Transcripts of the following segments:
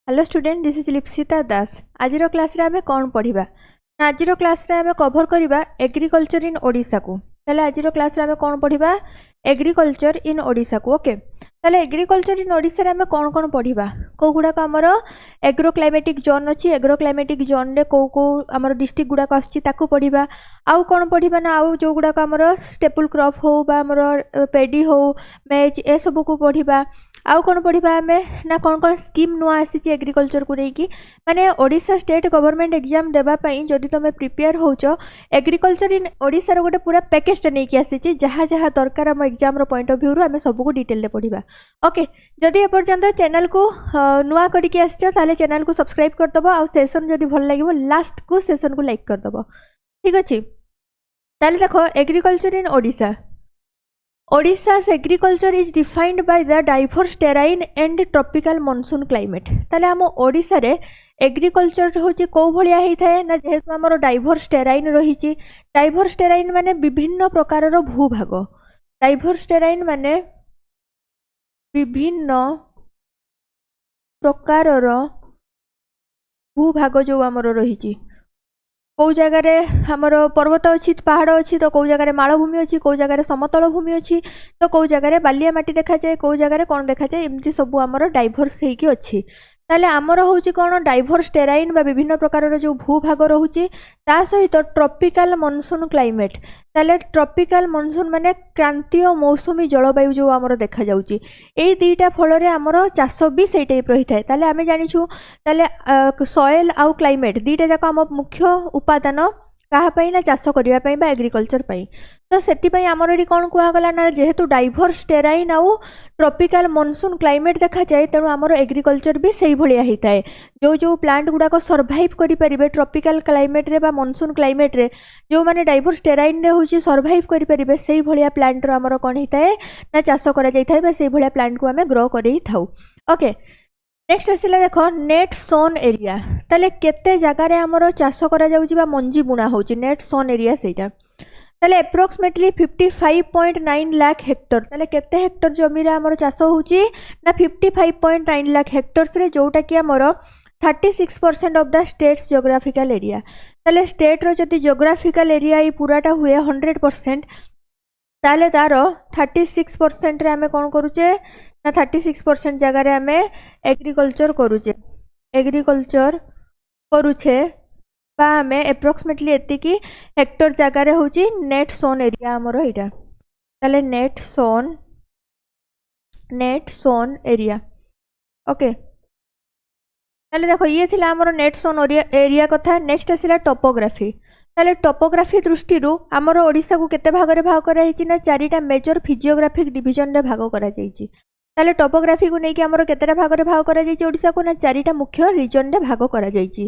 Hello student this is लिप्सिता दास। आज class रे आमे कौन पढ़िबा ना आज क्लास रे आमे कवर करिबा एग्रीकल्चर इन ओडिशा को। ताले आज क्लास रे आमे कौन पढ़िबा एग्रीकल्चर इन ओडिशा को। ओके ताले एग्रीकल्चर इन ओडिशा रे आमे कौन कौन पढ़िबा को गुडा का हमर एग्रो क्लाइमेटिक जोन अछि। एग्रो क्लाइमेटिक जोन रे को हमर डिस्ट्रिक्ट गुडा का अछि ताकू पढ़िबा। आउ कौन पढ़िबा ना आउ जो गुडा का हमर स्टेपल क्रॉप हो बा हमर पेडी हो मेज ए सब को पढ़िबा। आउ कौन पढ़िबा आमे ना कौन कौन स्कीम नुआ आसी एग्रीकल्चर को लेकिन माने ओडिशा स्टेट गवर्नमेंट एग्जाम देबा पई जदि तुम प्रिपेयर होचो एग्रीकल्चर इन ओडिशा रो गोटे पूरा पैकेज टा नहीं आसी जहाँ जहाँ दरकार हम एग्जाम रो पॉइंट ऑफ व्यू रो आमे सब को डिटेल रे पढ़िबा। ओके जदि ए पर्यंत चैनल को नुआ करके आछो ताले चैनल को सब्सक्राइब कर दबो। आ सेशन जदि भल लागिवो लास्ट को सेशन को लाइक कर दबो। ठीक अछि ताले देखो agriculture in Odisha Odisha's agriculture is defined by the diverse terrain and tropical monsoon climate। ताले हम ओडिशा रे एग्रीकल्चर होची को भलिया हेई थाए ना जेहेतु हमर डाइवर्स टेराइन रहिची। डाइवर्स टेराइन माने विभिन्न प्रकार रो भूभाग। डाइवर्स टेराइन माने विभिन्न प्रकार रो भूभाग जो हमर रहिची। कौ जगार आमर पर्वत अच्छी पहाड़ अच्छी तो कौ जगार मालभूमि अच्छी कौ जगार समतल भूमि अच्छी तो कौ जगार बालिया माटी देखा जाए कौ जगार कौन देखा जाए एमती सब आमर डाइवर्स होइकी अच्छी। ताले आमर होची कौन डाइवर्स टेराइन बा विभिन्न प्रकार जो भूभाग रोचे ता सहित ट्रॉपिकल मनसून क्लाइमेट। ताले ट्रॉपिकल मनसून माने क्रांतीय मौसुमी जलवायु जो आमर देखा जाउची ए दुईटा फल रे आमर चाष भी सेई टाइप रही थाए। ताले आमे जानिछु ताले सॉइल आउ क्लाइमेट दुईटा जाक आम मुख्य उपादान कहा पई ना चाष करिया पई बा एग्रीकल्चर पई। तो सेति पई आमर एडी कोन कुआ गला ना जेहेतु डाइवर्स टेराइन आउ ट्रॉपिकल मनसून क्लाइमेट देखा जाए तेणु आमर एग्रीकल्चर भी सेई भलिया ही थाए। जो जो प्लांट गुडा को सर्वाइव करि परिबे ट्रॉपिकल क्लाइमेट रे बा मनसून क्लाइमेट रे जो माने डाइवर्स टेराइन रे होची सर्वाइव करि परिबे सेई भलिया प्लांट रो आमर कोन ही थाए ना चाष करा जाई थाए बा सेई भलिया प्लांट को आमे ग्रो करि थाउ। ओके नेक्स्ट आसिला देखो नेट सोन एरिया। ताले केते जगार आमर चाष करा जाउची बा मंजी बुना होची नेट सोन एरिया सेटा। ताले अप्रोक्सीमेटली 55.9 लाख हेक्टर। ताले केते हेक्टर जमी रे आमर चाष होची ना 55.9 लाख हेक्टर्स रे जोटा कि आमर 36% of the states geographical area. ताले स्टेट रो जति जियोग्राफिकल एरिया ई पूराटा हुए 100% ताले तारो 36% रे आमे कोन करूचे ना 36% जगह रे आमे एग्रीकल्चर करूचे। एग्रीकल्चर करूचे बा आमे अप्रोक्सीमेटली एति की हेक्टर जगह रे होची नेट सोन एरिया हमरो एटा। ताले नेट सोन एरिया। ओके ताले देखो ये थिला हमरो नेट सोन एरिया कथा। नेक्स्ट आसिला टोपोग्राफी। ताले टोपोग्राफी दृष्टि रु हमरो ओडिसा को केते भाग रे भाग करा हिची ना चारिटा मेजर फिजियोग्राफिक डिवीजन रे भाग करा जाईची। ताले टोपोग्राफी को लेकिन हमरो केतेटा भाग रे भाग करा जाईची ओडिसा को ना चारिटा मुख्य रीजन रे भाग करा जाईची।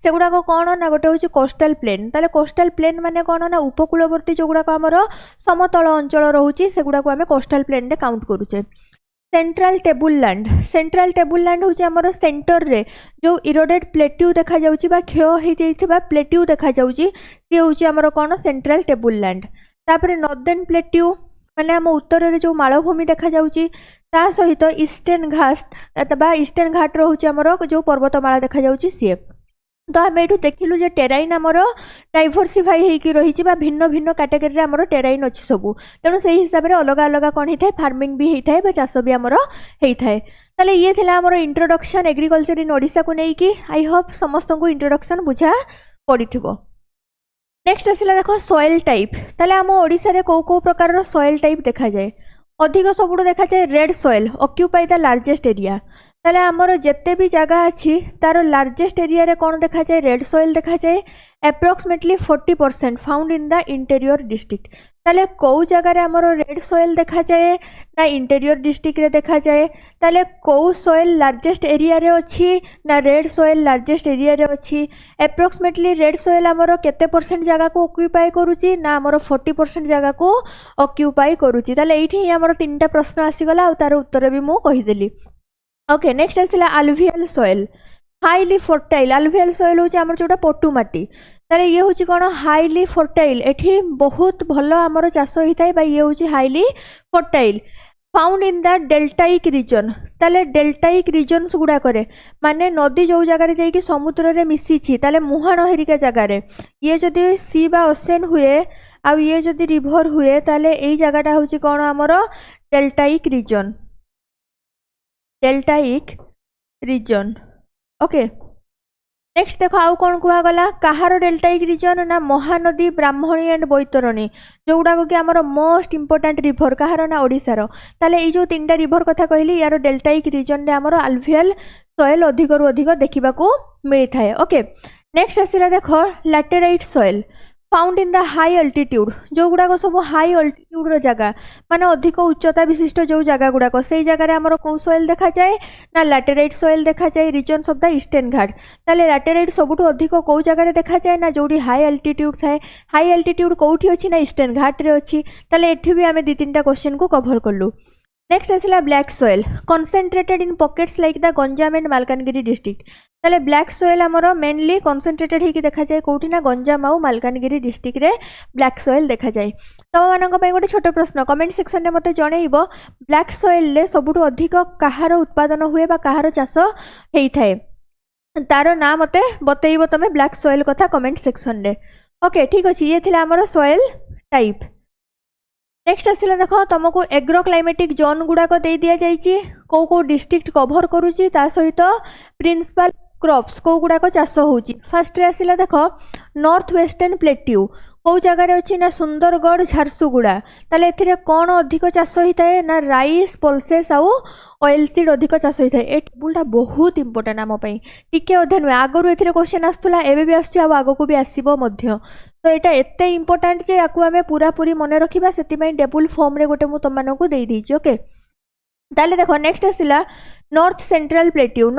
सेगुडा को कोन ना गोटे होची कोस्टल प्लेन। ताले कोस्टल प्लेन माने कोन ना उपकूलवर्ती जोगुडा को हमरो समतल अंचल रहउची सेगुडा को हमें कोस्टल प्लेन रे काउंट करूचे। सेंट्रल टेबल लैंड होची हमरो सेंटर रे जो इरोडेड प्लेट्यू देखा जाउची बा क्षय हे जाइथिबा प्लेट्यू देखा जाउची से होची हमरो कोन सेंट्रल टेबल लैंड। तापरे नॉर्दर्न प्लेट्यू माने हम उत्तर रे जो मालभूमि देखा जाउची ता सहित ईस्टर्न घाट रहउची हमरो जो पर्वतमाला देखा जाउची सी। तो आम ये देखिलु जे टेराइन आमर डाइवर्सिफाई होगी रही भिन्न भिन्न कैटेगरी आमर टेराइन अच्छी सबू तेणु से हिसाब से अलग अलग कौन होता है फार्मिंग भी होता है चाष भी आमर होता है। ताले ये थिला आमर इंट्रोडक्शन एग्रीकल्चर इन ओडिशा को लेकिन आई होप समस्त को इंट्रोडक्शन बुझा पड़िथिबो। नेक्स्ट आसिला देखो सॉइल टाइप। ताले आम ओडिशा रे को प्रकार सॉइल टाइप देखा जाए अधिक सबुठ देखा जाए red soil occupy the largest area. ताले आमर जेते भी जगह अच्छी तार लार्जेस्ट एरिया रे कौन देखा जाए रेड सॉइल देखा जाए approximately 40% found in the interior district. ताले कौ जगह रे आमर रेड सॉइल देखा जाए ना इंटीरियर डिस्ट्रिक्ट रे देखा जाए। ताले कौ सॉइल लार्जेस्ट एरिया रे अच्छी ना रेड सॉइल लार्जेस्ट एरिया रे अच्छी। अप्रोक्सीमेटली रेड सॉइल आमर केते परसेंट जगह को ऑक्यूपाई करूची ना आमर 40% जगह को ऑक्यूपाई करूची। ताले एठी ही आमर तीनटा प्रश्न आसीगला आ तार उत्तर भी मु कहिदेली। ओके नेक्स्ट आसिला alluvial soil highly fertile. Alluvial soil होची हमर जोटा पटु माटी। ताले ये होची कोन हाईली फर्टाइल एठी बहुत भलो हमर चाष होई थाए बा ये होची highly fertile. Found in the deltaic region ताले डेल्टाइक रीजन्स गुड़ा करे माने नदी जो जगार जाइए समुद्र रे मिसिछि ताले मुहाण हेरिका जगार ये जदि सी बा ओसेन हुए आ ये जदि रिभर हुए ताले एई जगाटा होछि कोन हमर डेल्टाइक रीजन ओके नेक्स्ट देखो आउ कौन कहगला कहार डेल्टाइक रीजन ना महानदी ब्राह्मणी एंड बैतरणी जो गुड़ाक कि आमर मोस्ट इंपोर्टाट रिभर कहार ना ओडिशार ताले ये जो तीन रिभर कथा कहली यार डेल्टाइक रीजन रे आमर आल्वियल सॉइल अधिक रु अधिक देखा मिलता है ओके नेक्स्ट आसला देख laterite soil found in the high altitude जो गुड़ाक सब हाई अल्टीट्यूड जगह माने अधिक उच्चता विशिष्ट जो जगह गुड़ाक से जगह आमर कौ सॉइल देखा जाए ना लैटेराइट सॉइल देखा जाए regions of the eastern Ghat ताले लैटेराइट सबुठ अधिक कौ जगह देखा जाए ना जोड़ी हाई अल्टीट्यूड थाए हाई अल्टीट्यूड कौटी अच्छी ना ईस्टर्न घाट रे अच्छी ताले एठी भी आमे 2-3टा क्वेश्चन को कवर करलु नेक्स्ट आसला black soil concentrated in pockets like the Ganjam and Malkangiri district ताले ब्लैक सॉइल आमर मेनली कॉन्सेंट्रेटेड होगी देखा जाए कौटी ना गंजाम आउ मालकानगिरी डिस्ट्रिक्ट रे ब्लैक सॉइल देखा जाए तो मानक पई गोटे छोट प्रश्न कमेंट सेक्शन रे मते जणैबो ब्लैक सॉइल रे सबुठु अधिक कहार उत्पादन हुए बा कहार चाष हेई थाए तार ना मते बतैबो तमे ब्लैक सॉइल कथा कमेंट सेक्शन रे ओके ठीक अछि ये थिला आमर सॉइल टाइप नेक्स्ट आसला देख तुमको एग्रो क्लाइमेटिक जोन गुड़ाक दे दिया जाइए कौ कौ डिस्ट्रिक्ट कभर करुच्ची ता सहित प्रिंसिपल क्रॉप्स कौ गुड़ाक चाष होची फास्ट आसला देख नॉर्थ वेस्टर्न प्लेट्यू कौ जगार अच्छी ना सुंदरगढ़ झारसुगुड़ा ताले एथिरे कौन अधिक चाष होता है ना राइस पल्सेस आउ ऑयल सीड अधिक चाष होता है ए टेबुलटा बहुत इंपोर्टेंट आम टिके अधे नुहे आगु एथिरे क्वेश्चन आसुला एबे भी आसुची आ आगो को भी आसीबो मध्य तो यहाँ एते इंपोर्टेंट जे याकू आमे पूरा पूरी मन रखिबा सेति टेबुल फॉर्म रे गोटे मु तुम मानकू दे दीची ओके ताले देखो नेक्स्ट आसला नॉर्थ सेंट्रल प्लेट्यू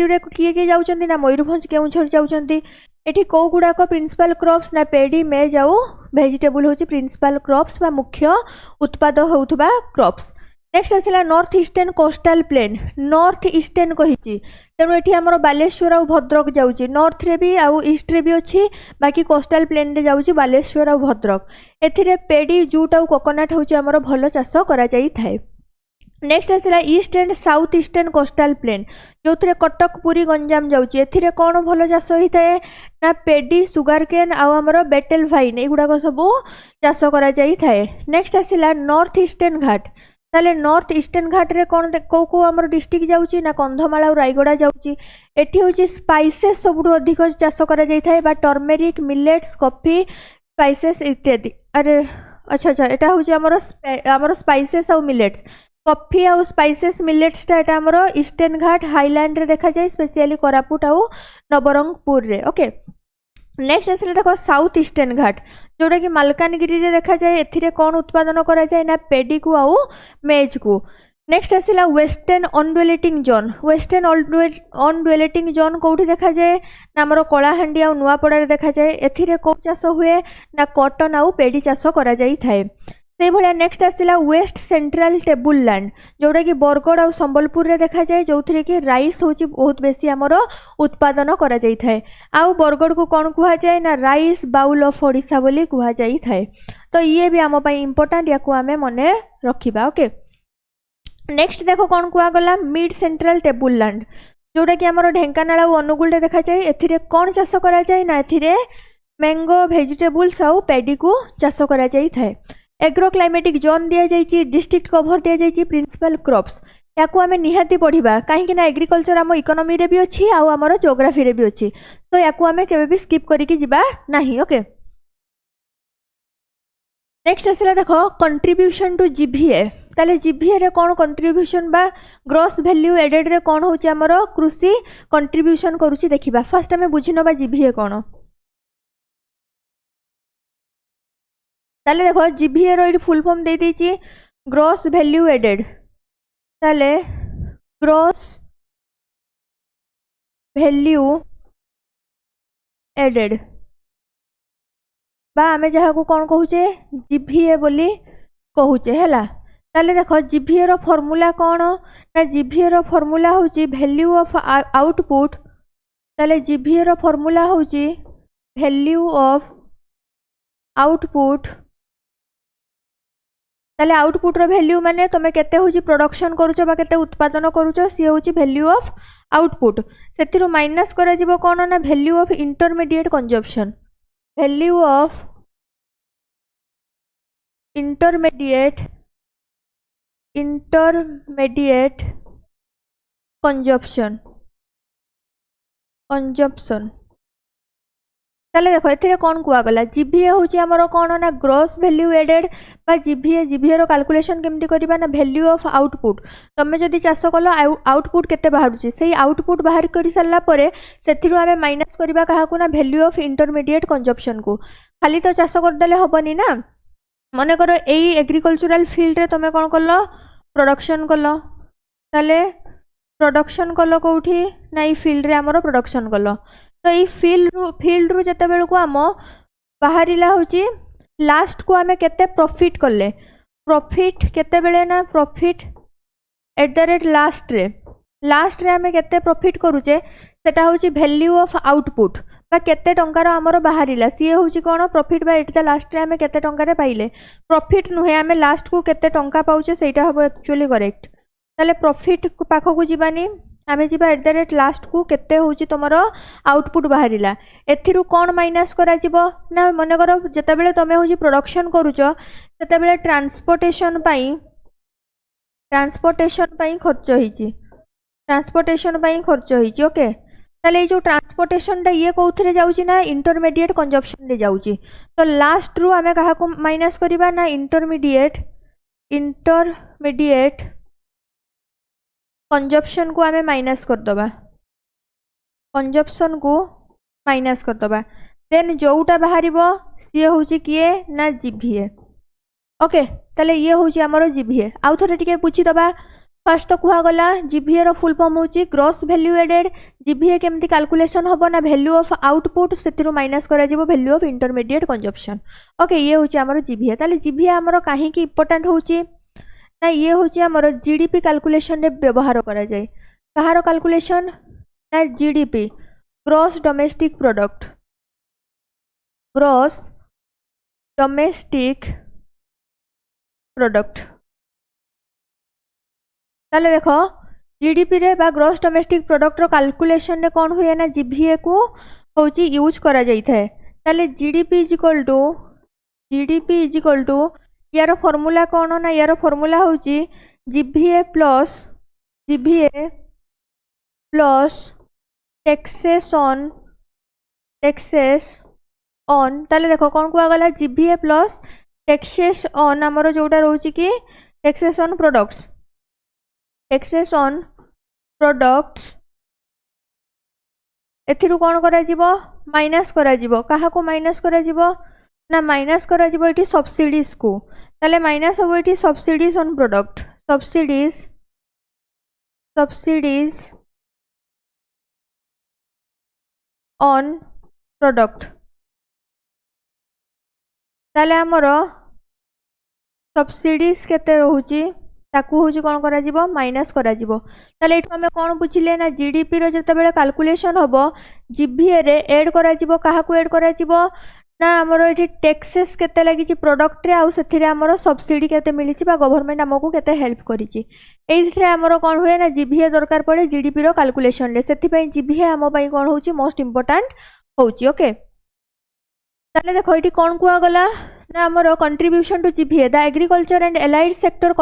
रे किए किए जाउचंदी ना मयूरभंज केउंझर जाउचंदी एठी कौ गुड़ाक प्रिंसिपल क्रॉप्स ना पेडी मेज आउ वेजिटेबल होची प्रिंसिपल क्रॉप्स बा मुख्य उत्पाद होउथबा क्रॉप्स नेक्स्ट आसला north eastern coastal plain north eastern कहिची तेणु एठी हमर बालेश्वर आउ भद्रक जाउची नॉर्थ रे भी आउ ईस्ट रे भी अछि बाकी कोस्टल प्लेन रे जाउची बालेश्वर आउ भद्रक एथिरे पेडी जूट आउ कोकोनट होची हमर भलो चाष करा जाई थाए नेक्स्ट आसला east and south eastern coastal plane जो थे कटक पुरी गंजाम जाउची एथिरे कौन भलो चाष होता है ना पेडी सुगर केन आउ हमर बेटेल वाइन एगुड़ाक सब चाष करा जाई थाए नेक्स्ट आसला नॉर्थ ईस्टर्न घाट ताले नॉर्थ ईस्टर्न घाट रे कौन कौ कौ आमर डिस्ट्रिक्ट जाउची ना कंधमाल और रायगड़ा जाउची एठी होची स्पाइसेस सबुठु अधिक चाष करा जाई थाए बा टर्मेरिक मिलेट्स कॉफी स्पाइसेस इत्यादि अरे अच्छा अच्छा एटा होची आमर स्पाइसेस और मिलेट्स कॉफी आउ स्पाइसेस मिलेट्स टा एटा आमर ईस्टर्न घाट हाईलैंड रे देखा जाए स्पेशली कोरापुट आउ नवरंगपुर रे ओके नेक्स्ट आसले देखो साउथ ईस्टर्न घाट जोटा कि मालकानगिरी रे देखा जाए एथिरे कौन उत्पादन करा जाए ना पेडी को आउ मेज को नेक्स्ट आसला वेस्टर्न अनडुएलेटिंग जोन कौटी देखा जाए ना आमर कलाहांडी आउ नुआपड़ा रे देखा जाए एथिरे को चाष हुए ना कॉटन आउ पेडी चाष करा जाई थाए से भाया नेक्स्ट आसला वेस्ट सेंट्रल टेबुल लैंड जोटा कि बरगढ़ और संबलपुर रे देखा जाए जो थे कि राइस होची बहुत बेसी आमर उत्पादन करा जाई थाए आउ बरगढ़ को कौन कहा जाए ना राइस बाउल ऑफ ओडिशा बोली कहा जाई थाए तो ये भी आम इंपोर्टेंट या आमे मने रखिबा ओके नेक्स्ट देखो कौन कहा गला मिड सेंट्रल टेबुल लैंड जोटा कि आमर ढेंकानाल और अनुगुल रे देखा जाए एथिरे कौन चाष करा जाए ना एथिरे मैंगो वेजिटेबल्स आउ पेडी को चाष करा जाई थाए एग्रो क्लाइमेटिक जोन दिया जाइए डिस्ट्रिक्ट कभर दिया जाइए प्रिंसिपल क्रॉप्स याकू आमे निहाती पढ़िबा कहीं ना एग्रीकल्चर आम इकोनॉमी रे भी अच्छी आउ आमर ज्योग्राफी रे भी अच्छी तो याकू आमे केबे भी स्किप करिकी जिबा नाही ओके नेक्स्ट आसला देखो कंट्रीब्यूशन टू जीभीए ताले जीभीए रे कौन कंट्रीब्यूशन बा ग्रॉस वैल्यू एडेड रे कौन होची आमर कृषि कंट्रीब्यूशन करूची देखिबा फर्स्ट आमे बुझी नबा जीभीए कौन ताले देखो जीभीए रो फुल फॉर्म दे दीची ग्रॉस वैल्यू एडेड ताले ग्रॉस वैल्यू एडेड बा आमे जहा को कौन कहूचे जीभीए बोली कहूचे हैला ताले देखो जीभीए रो फॉर्मूला कौन ना जीभीए रो फॉर्मूला होची वैल्यू ऑफ आउटपुट ताले जीभीए रो फॉर्मूला होची वैल्यू ऑफ आउटपुट ताले आउटपुट रो वैल्यू माने तुम केते होची प्रोडक्शन करूछ बा केते उत्पादन करूछ सी होची वैल्यू ऑफ आउटपुट सेतिरो माइनस करा जिवो कोन ना value of intermediate consumption value of intermediate consumption ताले देखो एथिरे कोन कुआ गला जीभीए होची हमरो कोन ना ग्रॉस वैल्यू एडेड बा जीभीए रो कैलकुलेशन केमती करबा ना वैल्यू ऑफ आउटपुट तमे जदी चाष कलो आउटपुट केते बाहरुची सेही आउटपुट बाहर करि सल्ला परे सेथिरु आमे माइनस करबा काहाकू ना वैल्यू ऑफ इंटरमीडिएट कंजम्पशन को खाली तो चाष कर देले हबनी ना मने करो एई एग्रीकल्चरल फील्ड रे तमे कोन कलो प्रोडक्शन कलो ताले प्रोडक्शन कलो कोठी ना ई फील्ड रे हमरो प्रोडक्शन कलो तो ये फील्ड रु जते बेल को आम बाहरिला होची लास्ट को आमे केते प्रॉफिट करले प्रॉफिट केते बेले ना profit at the rate last रे आमे केते प्रॉफिट करूचे सेटा होची वैल्यू ऑफ आउटपुट बा केते टंकार हमरो बाहरिला सी होची कोन प्रॉफिट बा एट द लास्ट रे आमे केते टंका रे पाइले प्रॉफिट नुहे आमे लास्ट को केते टंका पाउचे सेटा हबो एक्चुअली करेक्ट ताले प्रॉफिट पाखो को जीवानी आमे जीवा एट द रेट लास्ट को केते होची तमरो आउटपुट बाहरिला एथिरु कोन माइनस करा जीवो ना मने करो जते बेले तमे होची प्रोडक्शन करूचो तते बेले ट्रांसपोर्टेशन पई खर्च होईची ओके ताले ये जो ट्रांसपोर्टेशन टा ये कोथरे जाउची ना इंटरमीडिएट कंजम्पशन रे जाउची तो लास्ट रु आमे काहा को माइनस करिबा ना इंटरमीडिएट कंजम्पशन को आमे माइनस कर दबा देन जोटा बाहरिबो सी होची किए ना जीभीए ओके ताले ये होची हमरो जीभीए आउ थरे टिके पूछि दबा फर्स्ट तो कुहा गला जीभीए रो फुल फॉर्म होची ग्रॉस वैल्यू एडेड जीभीए केमती कैलकुलेशन होबो ना वैल्यू ऑफ आउटपुट सेतिरो माइनस करा जिवो value of intermediate consumption okay ये होची हमरो जीभीए ताले जीभीए हमरो काहे की इंपोर्टेंट होची ना ये होची हमरो जीडीपी कैलकुलेशन रे व्यवहार करा जाय कहारो कैलकुलेशन ना जीडीपी ग्रॉस डोमेस्टिक प्रोडक्ट ताले देखो जीडीपी रे बा ग्रॉस डोमेस्टिक प्रोडक्ट रो कैलकुलेशन रे कोन हुए ना जीभीए को होची यूज करा जाय थाए ताले जीडीपी इज इक्वल टू यार फॉर्मूला कौन ना यार फॉर्मूला होची जीभीए प्लस टैक्सेस ऑन ताले देखो कौन कुआ गला जीभीए प्लस टैक्सेस ऑन हमरो जोटा रहउची कि टैक्सेस ऑन प्रोडक्ट्स एथिरु कौन करा जिवो माइनस करा जिवो काहा को माइनस करा जिवो ना माइनस करा जिवो इटी सब्सिडीज को ताले माइनस होबो इटी subsidies on product subsidies on product ताले हमरो सब्सिडीज केते रहउची ताकू होची कोन करा जिवो माइनस करा जिवो ताले एठो हमें कोन बुझिले ना जीडीपी रो जते बेले कैलकुलेशन होबो जीभीए रे ऐड करा जिवो काहा को ऐड करा जिवो ना हमरो एठी टैक्सेस केते लागिची प्रोडक्ट रे आउ सेथिरे हमरो सब्सिडी केते मिलिची बा गवर्नमेंट हमकु केते हेल्प करिची एइथरे हमरो कोन होय ना जीभीए दरकार पड़े जीडीपी रो कैलकुलेशन रे सेथि पई जीभीए हम पई कोन होची मोस्ट इंपोर्टेंट होची ओके ताले देखो एठी कोन कुआ गला ना हमरो contribution to GVA the agriculture and allied sector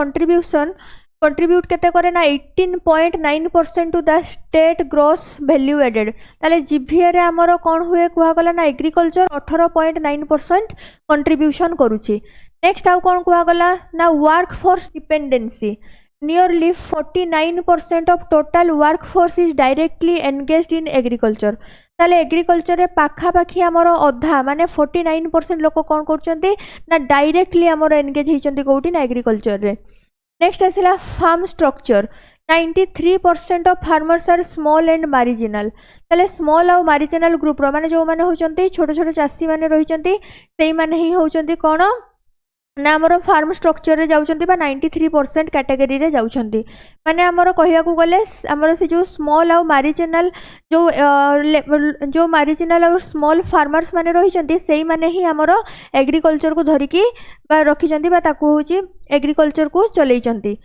contribute केते करे ना 18.9% to the state gross value added ताले जीभीए रे हमरो कोन हुए कुआ गला ना एग्रीकल्चर 18.9% कंट्रीब्यूशन करूची नेक्स्ट आउ कोन कुआ गला ना work force dependency nearly 49% of total work force is directly engaged in agriculture ताले एग्रीकल्चर रे पाखा पाखी हमरो अधा माने 49% लोक कोन करचंती ना डायरेक्टली हमरो एंगेज हिचंती कोठी ना एग्रीकल्चर रे नेक्स्ट आसिला farm structure 93% of farmers are small and marginal ताले स्मॉल और मार्जिनल ग्रुप रो माने जो माने होचंती छोटो छोटो चासी माने रहिचंती सेही माने ही होचंती कोन ना आमर फार्म स्ट्रक्चर रे जाउछंती बा 93% कैटेगरी रे जाउछंती माने आमर कहिया को गले आमर से जो स्मॉल आ मार्जिनल जो मार्जिनल और स्मॉल फार्मर्स माने रहिछंती सेही माने ही आमर एग्रीकल्चर को धरिकी बा रखिछंती बा ताकू होची एग्रीकल्चर को चलैछंती।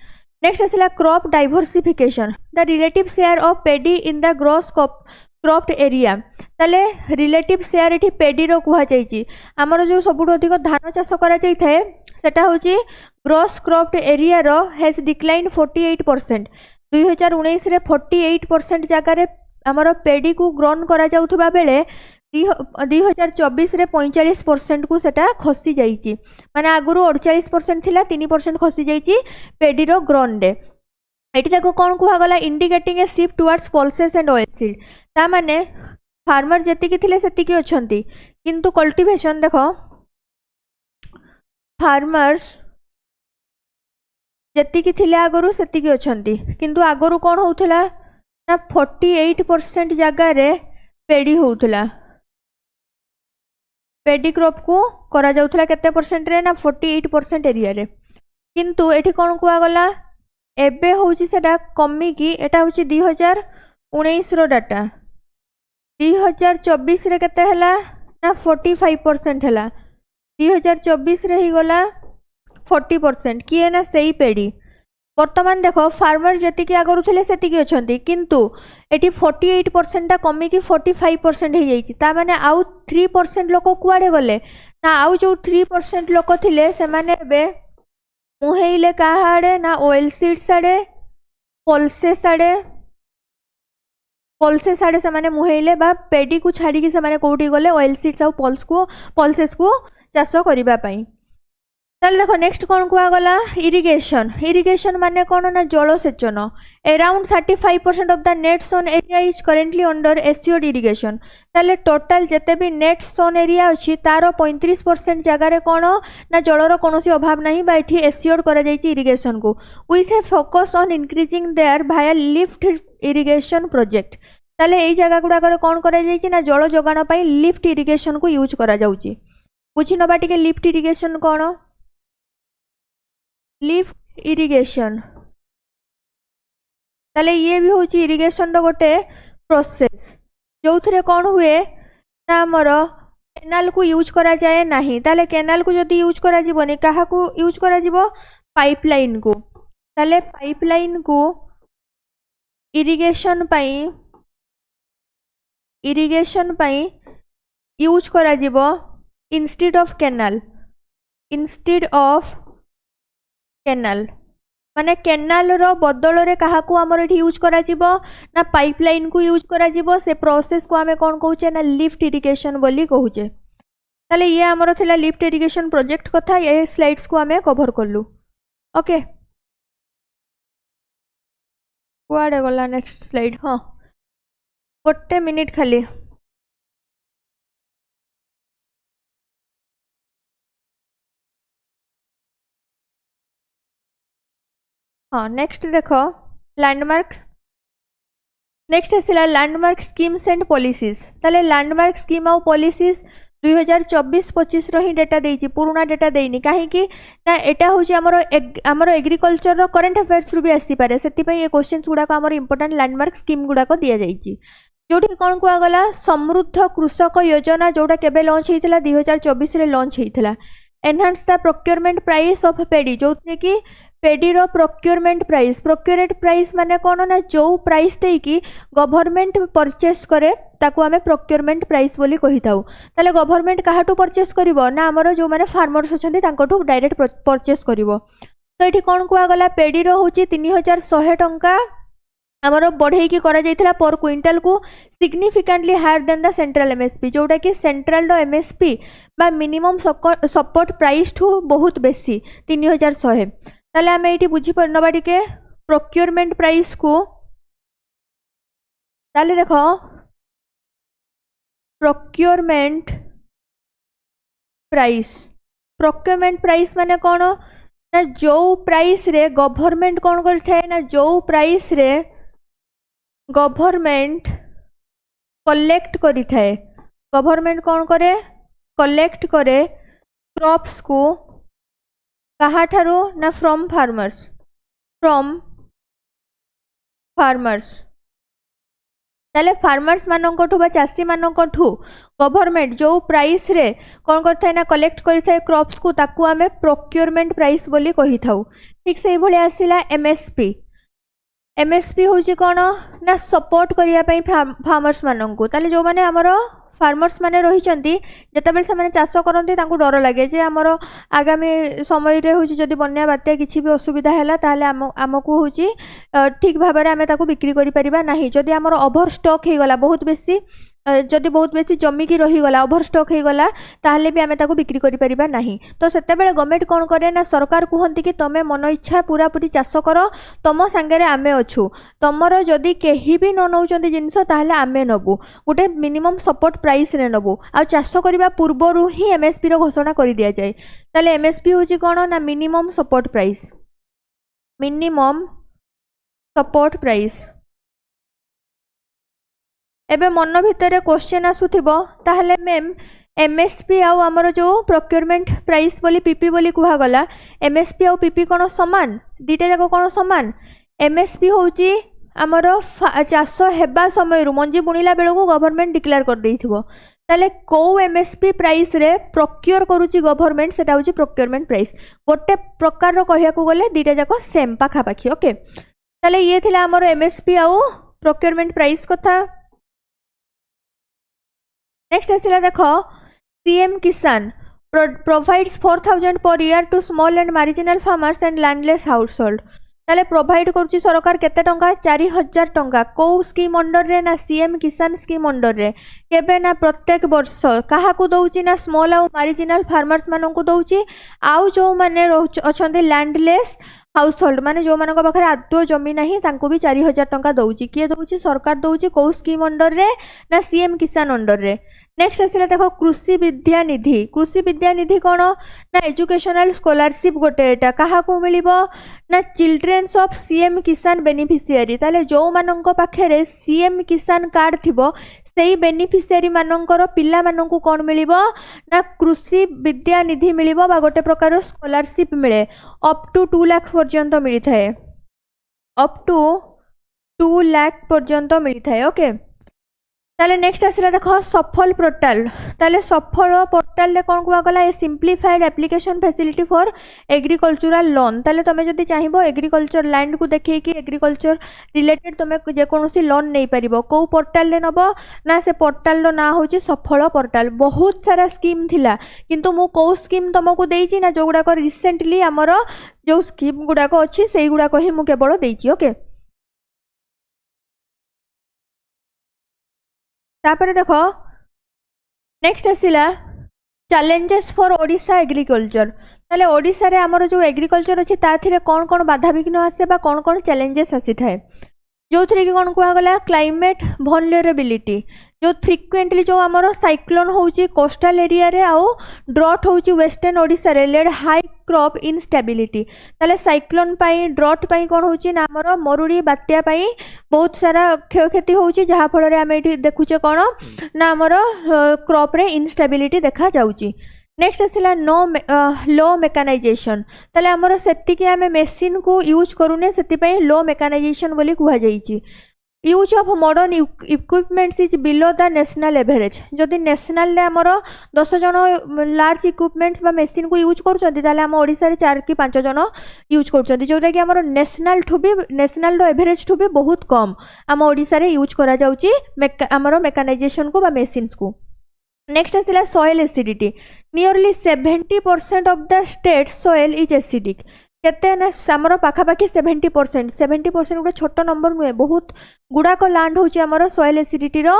नेक्स्ट आसिला crop diversification the relative share of paddy in the gross cropped area ताले रिलेटिव शेयर एठी पेडी रो कुहा जाईची आमर जो सबुठ अधिक धान चाष करा जाई थाए सेटा होची ग्रॉस क्रॉप्ड एरिया रो हैज डिक्लाइंड 48% 2019 रे 48% जगह रे आमर पेडी को ग्रोन करा जाउथबा बेले 2024 रे 45% को सेटा खसी जाईची माने आगुरु 48% थिला 3% खसी जाईची पेडी रो ग्रोन डे एटी देखो कौन कहगला indicating a shift towards pulses and oilseed ता माने फार्मर जति थिले सेतिकी अछंती किंतु कल्टीवेशन देखो फार्मर्स जति थिले आगरु सेतिकी अछंती किंतु आगरु कौन होउथला ना 48% जगह रे पेडी होउथला पेडी क्रॉप को करा जाउथला केते परसेंट रे ना 48% एरिया रे किंतु एठी कौन कहगला एबे होची सेटा कमी की एटा होची 2019 रो डाटा 2024 रे केते हला ना 45% हला 2024 रे ही गला 40% किए ना सेही पेडी वर्तमान देखो फार्मर जति की आगरु थिले सेति की अछंती किंतु एटी 48% ता कमी की 45% हे जाईची ता माने आउ 3% लोक कुआडे गले ना आउ जो 3% लोक थिले से माने बे मुहेइले काहाड़े ना ऑयल सीड्स आड़े पल्सेस आड़े से माने मुहेइले बा पेडी को छाड़ी की से माने कोठी गले ऑयल सीड्स आ पल्सेस को चाष करिबा पई ताले देखो नेक्स्ट कौन कहगला इरिगेशन माने कौन ना जलसेचन around 35% of the net sown area is currently under assured irrigation ताले टोटल जेते भी नेट सोन एरिया अछि तारो 35% जगह रे कौन ना जलर कोनोसी अभाव नहीं बा एठी एस्योर्ड करा जाईची इरिगेशन को with A focus on increasing there Bhaya lift irrigation project ताले एई जगह गुडा करे कौन करा जाईची ना जल जोगाण पई लिफ्ट इरिगेशन को यूज करा जाउची बुझी नबा टिके लिफ्ट इरिगेशन कौन लिफ्ट इरिगेशन ताले ये भी होची इरिगेशन रो गोटे प्रोसेस जो थरे कौन हुए ना हमर केनाल को यूज करा जाए नहीं ताले केनाल को जदी यूज करा जीवनी काहा को यूज करा जीवो पाइपलाइन को ताले पाइपलाइन को इरिगेशन पई यूज करा जीवो इंस्टेड ऑफ केनाल माने केनाल रो बदल रे कहा को हमर एठी यूज करा जीवो ना पाइपलाइन को यूज करा जीवो से प्रोसेस को हमें कौन कहूचे ना लिफ्ट इरिगेशन बोली कहूचे ताले ये हमर थिला लिफ्ट इरिगेशन प्रोजेक्ट कथा ये स्लाइड्स को हमें कवर करलु ओके कुआडे गला नेक्स्ट स्लाइड हां गोटे मिनिट खाली हाँ नेक्स्ट देखो लैंडमार्क्स नेक्स्ट आसला लैंडमार्क स्कीम्स एंड पॉलिसीज ताले लैंडमार्क स्कीम और पॉलिसीज 2024-25 रो ही डेटा देइची पुराना डेटा देइनी काहे कि ना एटा होची हमरो एग्रीकल्चर रो करंट अफेयर्स रु भी आसी पारे सेति पई ये क्वेश्चंस गुडा को हमरो इंपोर्टेंट लैंडमार्क स्कीम गुडा को दिया जाइची जोठी कोन कुआ गला समृद्ध कृषक योजना जोटा केबे लॉन्च हेतिला 2024 रे लॉन्च हेतिला enhance the procurement price of paddy जो कि पेडी रो प्रोक्योरमेंट प्राइस माने कौन ना जो प्राइस दे कि गवर्नमेंट परचेस करे ताकू आमे प्रोक्योरमेंट प्राइस बोली कहि थाउ ताले गवर्नमेंट काहाटू परचेस करिवो ना हमरो जो माने फार्मर्स अछंती तांकोटू डायरेक्ट परचेस करिवो तो एठी कोन कुआ गला पेडी रो होची 3100 टंका हमरो बढ़ई की करा जाइथिला पर क्विंटल को significantly higher than the central MSP जोटा कि सेंट्रल रो एमएसपी बा मिनिमम सपोर्ट प्राइस ठू बहुत बेसी 3100 ताले आमे एठी बुझी परनबा टिके प्रोक्योरमेंट प्राइस को ताले देखो प्रोक्योरमेंट प्राइस माने कौन ना जो प्राइस रे गवर्नमेंट कौन करथाय ना जो प्राइस रे गवर्नमेंट कलेक्ट करी थाए गवर्नमेंट कौन करे कलेक्ट करे क्रॉप्स को କାହାଠାରୁ ନା from farmers ताले फार्मर्स मानकठू बा चाषी मानकठू गवर्नमेंट जो प्राइस रे कौन करता ना कलेक्ट करता है क्रॉप्स को ताकू आमे प्रोक्योरमेंट प्राइस बोली कही थाउ ठीक से भली आसिला एमएसपी होची कौन ना सपोर्ट करिया पई फार्मर्स मानकू ताले जो माने हमरो फार्मर्स माने रहिचंती जतबेल से माने चाष करंती तांकू डर लागे जे हमरो आगामी समय रे होची जदी बन्या बात्या किछि भी असुविधा हैला ताले हमकू होची ठीक भाबरे आमे ताकू बिक्री करि परिबा नाही जदी हमरो ओवर स्टॉक हे गला बहुत बेसी जदि बहुत बेसी जमी की रही गला ओवर स्टॉक हो गला ताहले भी आमे ताकू बिक्री करि परिबा नाही तो सेते बेले गवर्नमेंट कोन करे ना सरकार कहंती कि तमे मन इच्छा पूरा पूरी चाष कर तम संगे रे आमे अछु तमरो जदि केही भी न नउचंती जिंस ताहले आमे नबु गोटे मिनिमम सपोर्ट प्राइस रे नबु आ चाष करिबा पूर्वरु ही एमएसपी रो घोषणा करि दिया जाय ताले एमएसपी होची कोन ना मिनिमम सपोर्ट प्राइस एबे मन भितर क्वेश्चन आसुथिबो ताहले मैम एमएसपी आउ हमर जो प्रोक्योरमेंट प्राइस बोली पीपी बोली कुहा गला एमएसपी आउ पीपी कोन समान दीटा जाको कोन समान एमएसपी होची हमर चाष हेबा समय रु मंजी बुणीला बेलको गवर्नमेंट डिक्लेयर कर देइथिबो ताले को एमएसपी प्राइस रे प्रोक्योर करूची गवर्नमेंट सेटा होची प्रोक्योरमेंट प्राइस गोटे प्रकार रो कहिया को गले दीटा जाको सेम पाखा पाखी ओके ताले ये थिला हमर एमएसपी आउ प्रोक्योरमेंट प्राइस कथा नेक्स्ट आसिला देखो सीएम किसान provides 4000 per year to small and marginal farmers and landless household ताले प्रोवाइड करूची सरकार केते टंका 4000 टंका को स्कीम अंडर रे ना सीएम किसान स्कीम अंडर रे केबे ना प्रत्येक वर्ष काहा को दउची ना स्मॉल और मार्जिनल फार्मर्स मानन को दउची आउ जो माने अछंती लैंडलेस हाउसहोल्ड माने जो मानक पाखरे आदो जमी नाही तांको भी 4000 टंका दउची किए दउची सरकार दउची को स्कीम अंडर रे ना सीएम किसान अंडर रे नेक्स्ट आसिला देखो कृषि विद्या निधि कोन ना एजुकेशनल स्कॉलरशिप गोटे एटा काहा को मिलिबो ना चिल्ड्रेन्स ऑफ सीएम किसान बेनिफिशियरी ताले जो मानक पाखरे सीएम किसान कार्ड थिबो सेही बेनिफिशियरी मानकर पिला मानकू कोन मिलिबो ना कृषि विद्या निधि मिलिबो बा गोटे प्रकार स्कॉलरशिप मिले अप टू 2 लाख पर्यंत मिली थाए अप टू 2 लाख पर्यंत मिली थाए ओके ताले नेक्स्ट आसिला देखो सफल पोर्टल ताले सफल पोर्टल ले कोन कुआ गला a simplified application facility for agricultural loan ताले तमे जदी चाहिबो एग्रीकल्चर लैंड को देखै कि एग्रीकल्चर रिलेटेड तमे जे कोनोसी लोन नै परिबो को पोर्टल ले नबो ना से पोर्टल रो ना होची सफल पोर्टल बहुत सारा स्कीम थिला किंतु मु को स्कीम तमको देइची ना जोगुडा को रिसेंटली हमरो जो स्कीम गुडा को अछि सेही गुडा को ही मु केवल देइची ओके तापर देखो नेक्स्ट आसिला चैलेंजेस फॉर ओडिशा एग्रीकल्चर ताले ओडिशा रे हमर जो एग्रीकल्चर अछि ताथिरे कोन कोन बाधा विघ्न आसे बा कोन कोन चैलेंजेस आसी थाए जो थ्री की कोन कुआ गला क्लाइमेट वल्नरेबिलिटी जो फ्रिक्वेंटली जो हमर साइक्लोन होची कोस्टल एरिया रे आउ ड्रॉट होची वेस्टर्न ओडिशा रे लेड हाई क्रॉप इनस्टेबिलिटी ताले साइक्लोन पाई ड्रॉट पाई कोन होची ना हमर मरुडी बात्या पाई बहुत सारा क्षयक्षति होची जहा फल रे हम एठी देखुचे कोन ना हमर क्रॉप रे इनस्टेबिलिटी देखा जाउची नेक्स्ट आसिला लो मेकानाइजेशन ताले हमर सेति कि हमें मशीन को यूज करूने सेति पई लो मेकानाइजेशन बोली कुहा जाईची use of modern equipments is below the national average जदि नेशनल ले हमर 10 जन लार्ज इक्विपमेंट्स बा मशीन को यूज करूचंती ताले हम ओडिसा रे 4 कि 5 जन यूज करूचंती जोटा कि हमर नेशनल रो एवरेज ठु भी बहुत कम हम ओडिसा रे यूज करा जाउची हमर मेकानाइजेशन को बा मशीन्स को नेक्स्ट आसिला soil acidity nearly 70% of the state soil is acidic केते ना हमर पाखा पाखी 70% गोटे छोट नंबर नुहे बहुत गुड़ाक लैंड होची हमर सॉइल एसिडिटी रो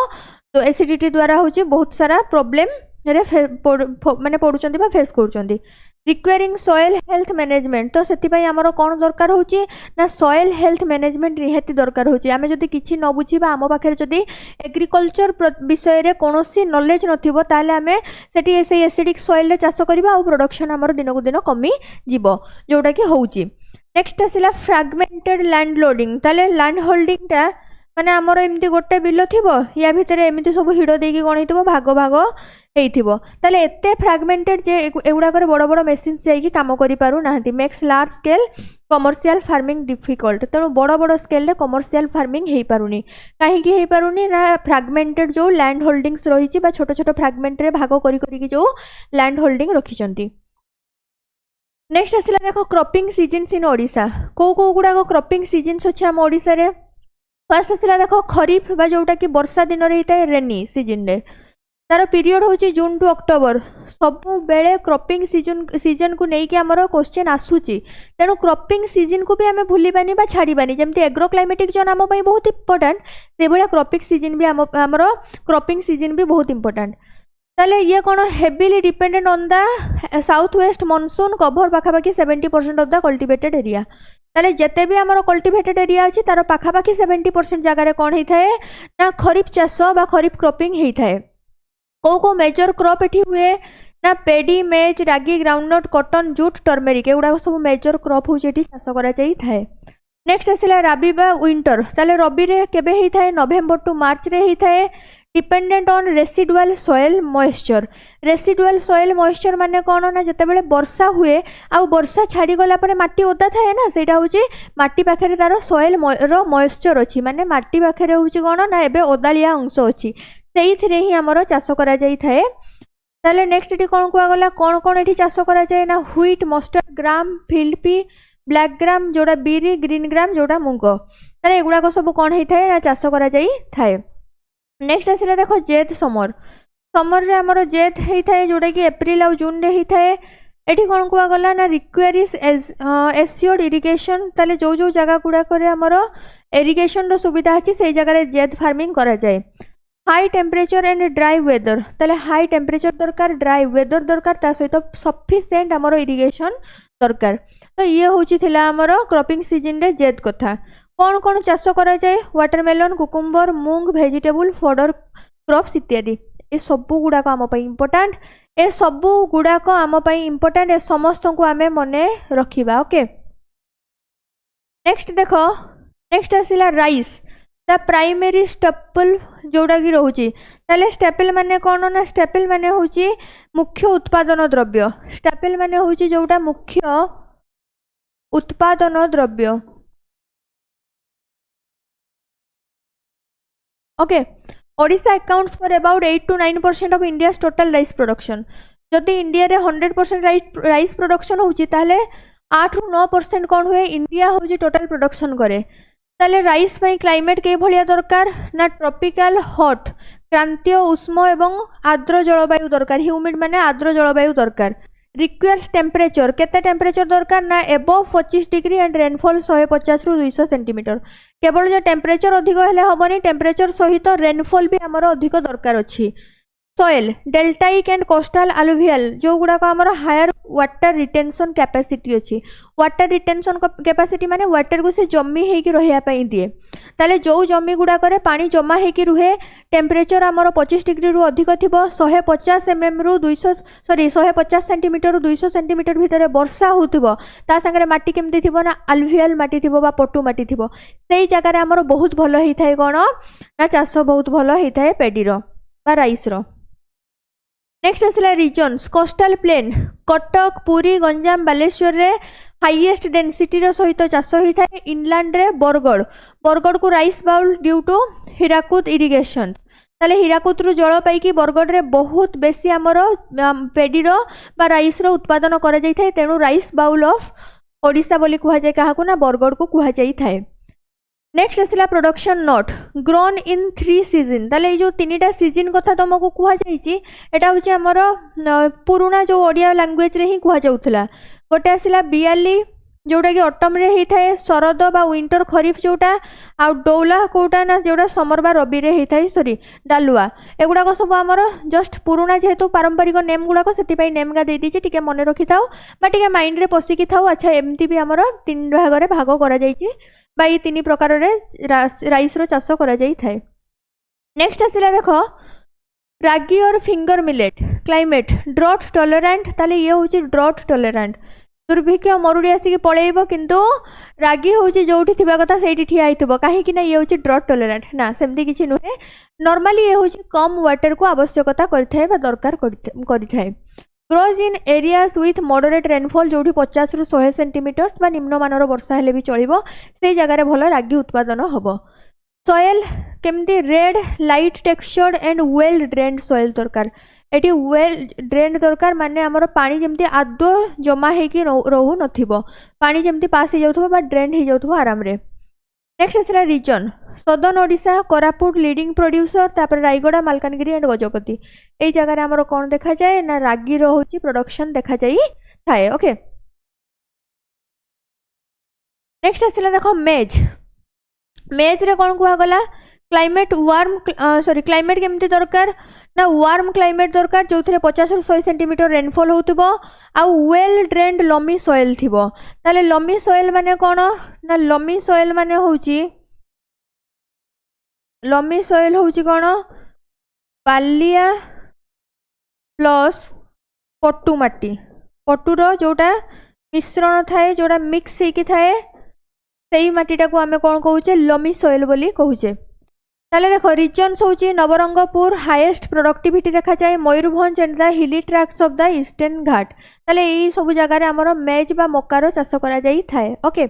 तो एसिडिटी द्वारा होची बहुत सारा प्रॉब्लम रे माने पडुचंती बा फेस करूचंती रिक्वायरिंग सॉइल हेल्थ मैनेजमेंट तो सेति पई हमर कोन दरकार होची ना सॉइल हेल्थ मैनेजमेंट निहाती दरकार होची आमे जदी किछि न बुझिबा आम पाखरे जदी एग्रीकल्चर विषय रे कोनोसी नॉलेज नथिबो ताले आमे सेठी एसे एसिडिक सॉइल रे चाष करबा आ प्रोडक्शन हमर दिन को दिन कमी जिवो जोटा कि होची नेक्स्ट आसिला फ्रैगमेंटेड लैंड लोडिंग ताले लैंड होल्डिंग ता माने हमर एमती गोटे बिल थिबो या भितरे एमती सब हिडो देकी कोन हितबो भाग भाग ହେଇଥିବ ତାହେଲେ ଏତେ ଫ୍ରାଗमेଣ୍ଟେड ଯେ ଏଗୁଡ଼ାକରେ ବଡ଼ ବଡ଼ ମେସିନ୍ସ ଯାଇକି କାମ କରିପାରୁନାହାନ୍ତି makes large scale commercial farming difficult ତେଣୁ ବଡ଼ ବଡ଼ ସ୍କେଲ୍ରେ କମର୍ସିଆଲ ଫାର୍ମିଂ ହେଇପାରୁନି କାହିଁକି ହେଇପାରୁନି ନା ଫ୍ରାଗମେଣ୍ଟେड ଯେଉଁ ଲ୍ୟାଣ୍ଡ ହୋଲ୍ଡିଂସ୍ ରହିଛି ବା ଛୋଟ ଛୋଟ ଫ୍ରାଗମେଣ୍ଟରେ ଭାଗ କରିକି ଯେଉଁ ଲ୍ୟାଣ୍ଡ ହୋଲ୍ଡିଂ ରଖିଛନ୍ତି। नेक्स्ट आसला देख क्रॉपिंग सीजन्स इन ओडिशा कौ कौ गुड़ाक क्रॉपिंग सीजन्स अच्छे आम ओडिशा रे फर्स्ट आसला देख खरीफ बा जोटा कि वर्षा दिन रे होता है रेनी सीजन रे तार पीरियड होची जून टू अक्टोबर सब बेले क्रॉपिंग सीजन को लेकिन आमर क्वेश्चन आसूची तेणु क्रॉपिंग सीजन को भी आम भूलिबानी बा छाड़बानी जमती एग्रो क्लाइमेटिक जोन आम बहुत इंपोर्टेंट से भाया क्रॉपिंग सीजन भी आमर क्रॉपिंग सीजन भी बहुत इंपोर्टेंट ताले ये कौन heavily dependent on the south west monsoon cover पाखापाखि 70% ऑफ द कल्टिवेटेड एरिया ताले जेते भी आमर कल्टिवेटेड एरिया अच्छी तार पाखापाखि 70% जगार कौन होता है ना खरीफ चाष बा खरीफ क्रॉपिंग होता है कौ कौ मेजर क्रॉप एठी हुए ना पेडी मेज रागी ग्राउंडनट कॉटन जूट टर्मेरिक एगुड़ा सब मेजर क्रॉप होची चाष करा जाई थाए। नेक्स्ट आसला रबी बा विंटर ताले रबी रे केबे होता है नवेम्बर टू मार्च रे होता है dependent on residual soil moisture residual soil moisture माने कौन ना जितेबाला वर्षा हुए आ वर्षा छाड़ी गला पर माटी ओदा थाए ना सेटा होची माटी पाखरे तार सॉइल रो मॉइस्चर अछि माने माटी पाखरे होची कौन ना एबे ओदालिया अंश अछि सेइथिरे ही हमरो चाष करा जाई थाए। ताले नेक्स्ट एटी कौन कुआ गला कौन कौन एटी चाष करा जाए ना व्हीट मस्टर्ड ग्राम फील्ड पी ब्लैक ग्राम जोड़ा बीरी ग्रीन ग्राम जोड़ा मूंग ताले एगुड़ा को सब कौन होता है ना चाष करा जाई थाए। नेक्स्ट आसला देख जेठ समर समर रे हमर जेठ होता है जोटा कि एप्रिल आ जून रे होता है एठी कौन कुआ गला ना रिक्वायरिस एस्योर्ड इरिगेशन ताले जो जो जगह गुड़ाक हमर इरिगेशन रो सुविधा अच्छी से जगह जेठ फार्मिंग करा जाए। High temperature and dry weather ताले हाई टेम्परेचर दरकार ड्राई वेदर दरकार ता सहित सफिशिएंट हमर इरिगेशन दरकार तो ये होची थिला हमर क्रॉपिंग सीजन रे जेठ कथा कौन कौन चाष करा जाए वाटरमेलन कुकुम्बर मूंग भेजिटेबल फॉडर क्रॉप्स इत्यादि ए सबू गुड़ाक आम इम्पोर्टेंट ए सबू गुड़ाक आम इम्पोर्टेंट ए समस्त को आम मने रखिबा ओके। नेक्स्ट देख नेक्स्ट आसला राइस द प्राइमरी स्टेपल जोड़ा कि रोचे ताले स्टेपल माने कौन ना स्टेपल माने होची मुख्य उत्पादन द्रव्य स्टेपल माने होची जोटा मुख्य उत्पादन द्रव्य okay. Odisha accounts for about 8 to 9% of India's total rice production जदि इंडिया रे 100% राइस प्रोडक्शन होची ताले 8 ରୁ 9% कौन हुए इंडिया होची टोटल प्रोडक्शन करे ताले राइस पई क्लाइमेट के भलिया दरकार ना ट्रॉपिकल हॉट क्रांतीय उष्म एवं आर्द्र जलवायु दरकार ह्यूमिड माने आर्द्र जलवायु दरकार रिक्वायर्स टेम्परेचर केते टेम्परेचर दरकार ना एबव 25 डिग्री एंड रेनफॉल 150 ରୁ 200 सेंटीमीटर केवल जो टेम्परेचर अधिक हेले हबनी टेम्परेचर सहित रेनफॉल भी हमर अधिक दरकार अछि। Soil deltaic and coastal alluvial जो गुड़ाक आमर हायर वाटर रिटेंशन कैपेसिटी अच्छी वाटर रिटेंशन कैपेसिटी माने वाटर को से जमी होगी रही दिए ताले जो जमी गुड़ाक पानी जमा होगी रुहे टेम्परेचर आमर 25 डिग्री रु अधिक थी 150 mm रु 200 सॉरी 150 सेंटीमीटर रु 200 सेंटीमीटर भितर वर्षा होउथिबो ता संगे माटी केमती थिबो ना अलुवियल माटी थिबो बा पटु माटी थिबो सेई जगह रे आमर बहुत भलो हेई थाए कोन ना चाष बहुत भलो हेई थाए पेडीरो बा राइस रो। नेक्स्ट आसला regions coastal plain Cuttack Puri Ganjam Baleshwar रे हाईएस्ट डेंसिटी रो सहित चाष होता है इनलैंड रे बरगड़ बरगड़ को rice bowl due to Hirakud irrigation ताले हीराकुद रु जल पाई बरगड़ रे बहुत बेसी आमर पेडीरो बा राइस रो उत्पादन करा जाई थाए तेणु राइस बाउल ऑफ ओडिशा बोली कुहा जाए काहाकू ना बरगड़ को कुहा जाई थाए। नेक्स्ट आसला production nut grown in 3 season ताले जो 3टा सीजन कथा तुमको कुहा जाइछि एटा होछि हमर पुराना जो ओडिया लैंग्वेज रे ही कुहा जाउथला गोटे आसला बियाली जोटा कि ऑटम रे ही थाए शरद बा विंटर खरीफ जोटा आ डौला कोटा ना जोटा समर बा रबी रे ही थाए सॉरी डालुआ एगुडा को सब हमर जस्ट पुराना जेहेतु पारंपरिक नेम गुडा को सेति पई नेम गा दे दीछि टिके मने रखि थाओ बा टिके माइंड रे पसिकी थाओ अच्छा एमती भी हमर 3 भाग रे भाग करा जाइछि बा ये 3 प्रकार रे राइस रो चाष करा जाई थाए। नेक्स्ट आसला देख रागी और finger millet climate drought tolerant ताले ये होची ड्रॉट टॉलरेंट दुर्भिक्ष मरुड़ी आसिक पलैब किंतु रागी हूँ जो थिबा कथा से ठिया होइथिबो काहेकि ना ये हूँ ड्रॉट टॉलरेंट ना सेमती किछि नुहे नॉर्मली ये हूँ कम वाटर को आवश्यकता करिथाय बा दरकार करिथाय grows in areas with moderate rainfall जो 50 रु 100 सेंटीमीटर बा निम्नमानर वर्षा हेले भी चलिबो से जगार भल रागी उत्पादन हबो सॉइल केमती red light textured and well drained soil दरकार एटी वेल ड्रेन्ड दरकार माने हमर पानी जेमती आदो जमा हेकी रहू नथिबो पानी जेमती पास हे जाउथबो बा ड्रेन्ड हे जाउथबो आराम रे नेक्स्ट आसला region southern Odisha Koraput leading producer तापर रायगड़ा मालकानगिरी एंड गजपति ए जगह हमर कोन देखा जाए ना रागी रहउची प्रोडक्शन देखा जाई थाए ओके नेक्स्ट आसला देखो मेज मेज रे कोन कुआ गला क्लाइमेट वार्म क्लाइमेट केमती दरकार ना वार्म क्लाइमेट दरकार जो 50 रु 100 सेंटीमीटर रेनफॉल होतबो आ वेल ड्रेन्ड लमी सॉइल थिबो ताले लमी सॉइल माने कोन ना लमी सॉइल माने होउची कोन बालिया प्लस पट्टू माटी पट्टूर जोटा मिश्रण थाए जोटा मिक्स हेकी थाए सेही माटीटा को आमे कोन कहूचे लमी सॉइल बोली कहूचे ताले देखो रीजन्स होची नवरंगपुर हाईएस्ट प्रोडक्टिविटी देखा जाए Mayurbhanj and the hilly tracts of the eastern Ghat ताले एई सब जगह रे हमर मेज बा मक्कार चाष करा जाई थाए ओके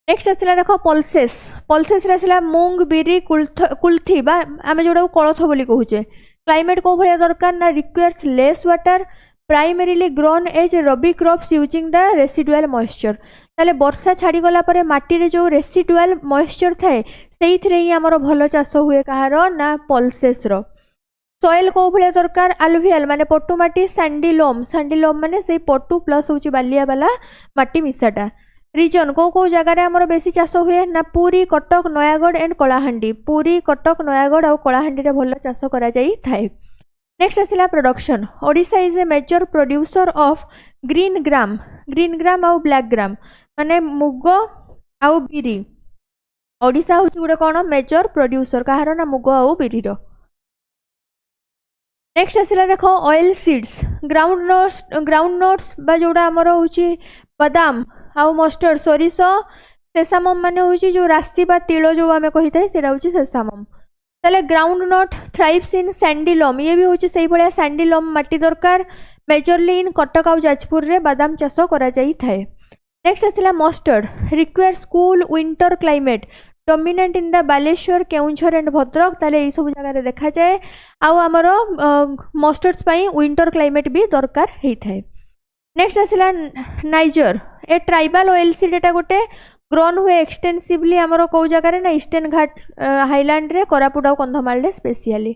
नेक्स्ट आसला देखो पल्सेस रे आसला मूंग बिरी कुल्थी बा आमे जोडा कोलथ बोली कहूचे क्लाइमेट को भलिया दरकार ना requires less water primarily grown as rabi crops using the residual moisture ताले वर्षा छाड़ी गला परे माटी रे जो रेसिडुअल मॉइस्चर थाए सेइथरे ही हमर भलो चाष हुए कहार ना पल्सेस रो सॉइल को भलिया दरकार अल्वियल माने पट्टू माटी सैंडी लोम माने से पट्टू प्लस होची बालिया वाला माटी मिसाटा रीजन को जगह हमर बेसी चाष हुए ना पुरी कटक नयागढ़ एंड कलाहांडी पुरी कटक नयागढ़ और कलाहांडी रे भलो चाष करा जाई थाए नेक्स्ट आसला production Odisha is a major producer of green gram आउ ब्लैक ग्राम माने मुग आउ बिरी ओडिशा हूँ गोटे कौन मेजर प्रोड्यूसर कहार ना मुग आउ बिरी रो नेक्स्ट आसला देखो ऑयल सीड्स ग्राउंड नट्स बा जोड़ा आमर हूँ बादाम आउ मस्टर्ड सोरिष सेसामम माने हूँ जो राशि बा तिल जो आम कही था सेटा हूँ सेसामम ताले ग्राउंड नट थ्राइव्स इन सैंडीलम ये भी हूँ से भाया सैंडीलम माटी दरकार मेजरली इन कटक आउ जाजपुर रे बादाम चाष करा जाई थाए नेक्स्ट आसला mustard requires cool winter climate dominant in the Baleshwar Keonjhar and Bhadrak ताले ये सब जगह देखा जाए आउ आमर मस्टर्ड्स पई विंटर क्लाइमेट भी दरकार हेई थाए नेक्स्ट आसला niger a tribal oil seed एटा गोटे ग्रोन हुए एक्सटेंसिवली आमर कौ जगह ना ईस्टर्न घाट हाईलैंड रे कोरापुट और कंधमाल रे स्पेशली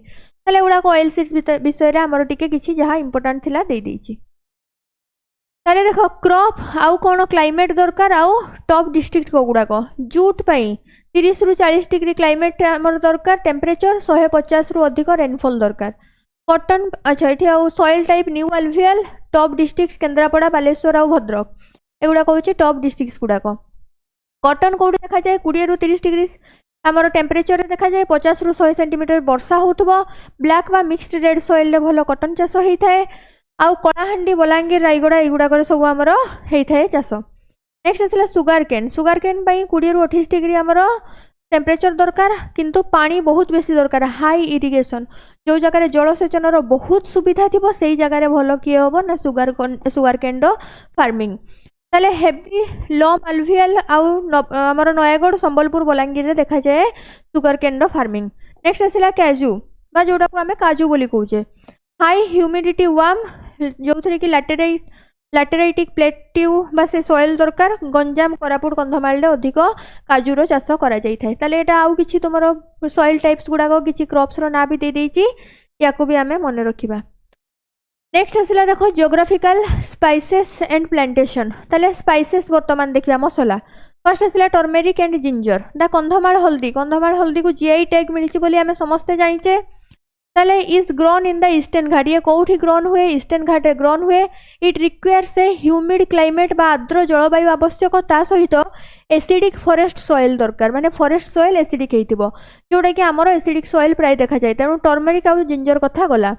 ताले गुड़ाक ऑयल सीड्स विषय रे आमर टिके किछि जहाँ इंपोर्टेंट थिला दे देइछि ताले देखो क्रॉप आउ कोन क्लाइमेट दरकार आउ टॉप डिस्ट्रिक्ट को गुड़ाक जूट पई 30 रु 40 डिग्री क्लाइमेट आमर दरकार टेम्परेचर 150 रु अधिक रेनफॉल दरकार कॉटन अच्छा ये आउ soil type new alluvial top district Kendrapara Baleshwar आउ भद्रक एगुड़ा हूँ टॉप डिस्ट्रिक्ट गुड़ाक कॉटन कौटी देखा जाए 20 रु 30 डिग्री आमर टेम्परेचर देखा जाए 50 रु 100 सेंटीमीटर वर्षा होथबो ब्लैक बा मिक्स्ड रेड सॉइल रे भलो कॉटन चाष होई थाए आउ कलाहांडी बलांगीर रायगड़ा एगुड़ा सब आमर होई थाए चाष नेक्स्ट आसला सुगर केन पई 20 रु 28 डिग्री आमर टेम्परेचर दरकार किंतु पानी बहुत बेसी दरकार हाई इरिगेशन जो जगह जलसेचन बहुत सुविधा थी से जगह भल किए हम ना सुगर केन फार्मिंग ताले हेवी लम अल्वियल आमर नयागढ़ संबलपुर बलांगीर रे देखा जाए सुगर केन फार्मिंग नेक्स्ट आसला काजू बा जोटा को आमे काजू बोली कहूचे हाई ह्यूमिडिटी वार्म जो थे कि लैटेराइटिक प्लेट्यू बा से सॉइल दरकार गंजाम कोरापुट कंधमाल रे अधिक काजूर चाष करा जाई थाए ताले एटा आउ किछि तुमरो सॉइल टाइप्स गुड़ाक किछि क्रॉप्स रो ना भी दे देइछि याको भी आमे मन रखिबा नेक्स्ट आसला देखो जियोग्राफिकल स्पाइसेस एंड प्लांटेशन ताले स्पाइसेस वर्तमान देखिबा मसला फर्स्ट आसला टर्मेरिक एंड जिंजर दा कंधमाल हल्दी को जीआई टैग मिलिछि बोली आमे समस्ते जानिचे ताले is grown in the eastern Ghat ये कौटी ग्रोन हुए ईस्टर्न घाट रे ग्रोन हुए it requires a humid climate बा आर्द्र जलवायु आवश्यक ता सहित एसिडिक फॉरेस्ट सॉइल दरकार माने फॉरेस्ट सॉइल एसिडिक हेतिबो जोटा कि हमर एसिडिक सॉइल प्राय देखा जाय तेणु टर्मेरिक आ जिंजर कथा गला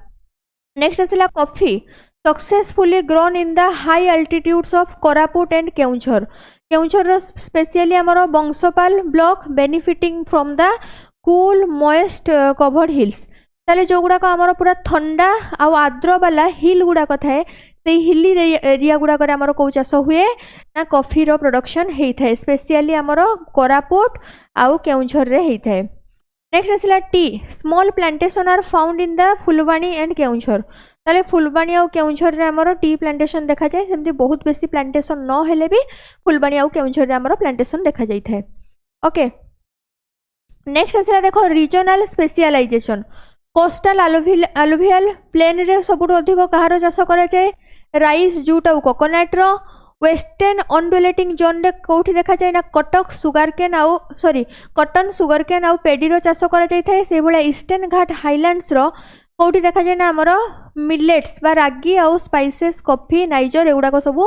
नेक्स्ट आसला coffee successfully grown in the high altitudes of Koraput and Keonjhar Keonjhar specially आमर Banshpal block benefiting from the cool moist covered hills ताले जो गुड़ाक आमर पूरा ठंडा आउ आर्द्र वाला हिल गुड़ाक थाए से हिली एरिया गुड़ाक आमर कौ चाष हुए ना कॉफी रो प्रोडक्शन होता है स्पेशली आमर कोरापुट आउ केउंझर रे होता है। नेक्स्ट आसला tea small plantation are found in the Phulbani and Keonjhar ताले फुलवाणी आउ केउंझर रे आमर टी प्लांटेशन देखा जाए सेमती बहुत बेसी प्लांटेशन न हेले भी फुलवाणी आउ केउंझर रे आमर प्लांटेशन देखा जाई थाए। ओके नेक्स्ट आसला देखो रीजनल स्पेशलाइजेशन कोस्टल आलुभियल प्लेन रे सबुठ अधिक कहार चाष करा जाए राइस जूट आउ कोकोनट रो वेस्टर्न अनडुलेटिंग जोन रे कोठी देखा जाए ना कटक सुगर केन आउ सॉरी कटन सुगर केन आउ पेडी रो चाष करा जाय थाए से भला ईस्टर्न घाट हाईलैंड्स रो कोठी देखा जाए ना हमर मिलेट्स बा रागी आउ स्पाइसेस कॉफी नाइजर एगुडा सब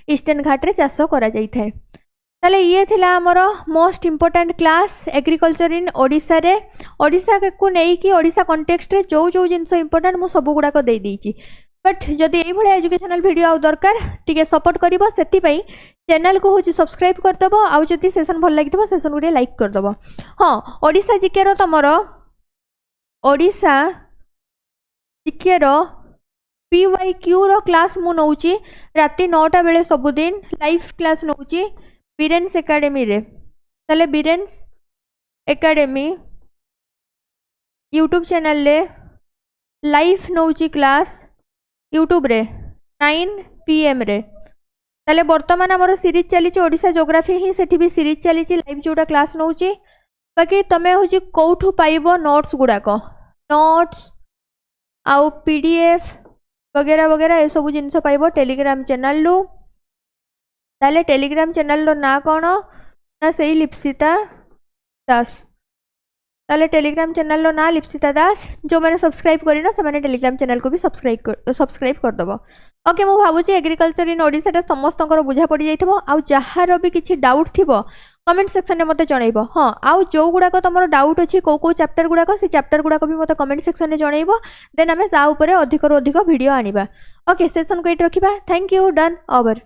ईस्टर्न घाट रे चाष करा जाय थाए। ताले ये थिला हमर most important class agriculture in Odisha रे ओडिशा को नहीं कि ओडिशा कॉन्टेक्स्ट रे जो जो जिंस इंपोर्टेंट मु सब गुडा को दे देइची बट जदि एई भले एजुकेशनल वीडियो आउ दरकार टिके सपोर्ट करिवो सेति पई चैनल को होची सब्सक्राइब कर दबो आउ जदि सेशन भल लागितबो सेशन गुडे लाइक कर दबो। हां ओडिशा जीके रो तमरो ओडिशा जीके रो PYQ रो क्लास मु नउची राती 9टा बेले सब दिन लाइव क्लास नउची बीरेन्स एकेडमी रे ताले बीरेन्स एकेडमी यूट्यूब चैनल रे लाइव नउची क्लास यूट्यूब रे 9 PM रे ताले वर्तमान हमर सीरीज चली ओडिशा ज्योग्राफी ही सेठी भी सीरीज चली लाइव जोटा क्लास नउची बाकी तमे होची कोठू पाइबो नोट्स गुडाक नोट्स आउ PDF वगैरह वगैरह ए सब जिंस पाइबो टेलीग्राम चैनल लु ताले टेलीग्राम चैनल रो ना कौन ना सही लिप्सिता दास ताले टेलीग्राम चैनल रो ना लिप्सिता दास जो मैंने सब्सक्राइब करिनो से मैंने टेलीग्राम चैनल को भी सब्सक्राइब कर दबो। ओके मु भाबुची एग्रीकल्चर इन ओडिसा रे समस्तकर बुझा पड़ी जाइथबो आउ जहार भी किछि डाउट थिबो कमेंट सेक्शन में मते जणैबो। हां आउ जो गुडाको तमरो डाउट अछि को चैप्टर गुडाको से चैप्टर गुडाको भी मते कमेंट सेक्शन में जणैबो देन हमें ता ऊपर अधिक रो अधिक वीडियो आनिबा। ओके सेशन को एट रखिबा। Thank you done over.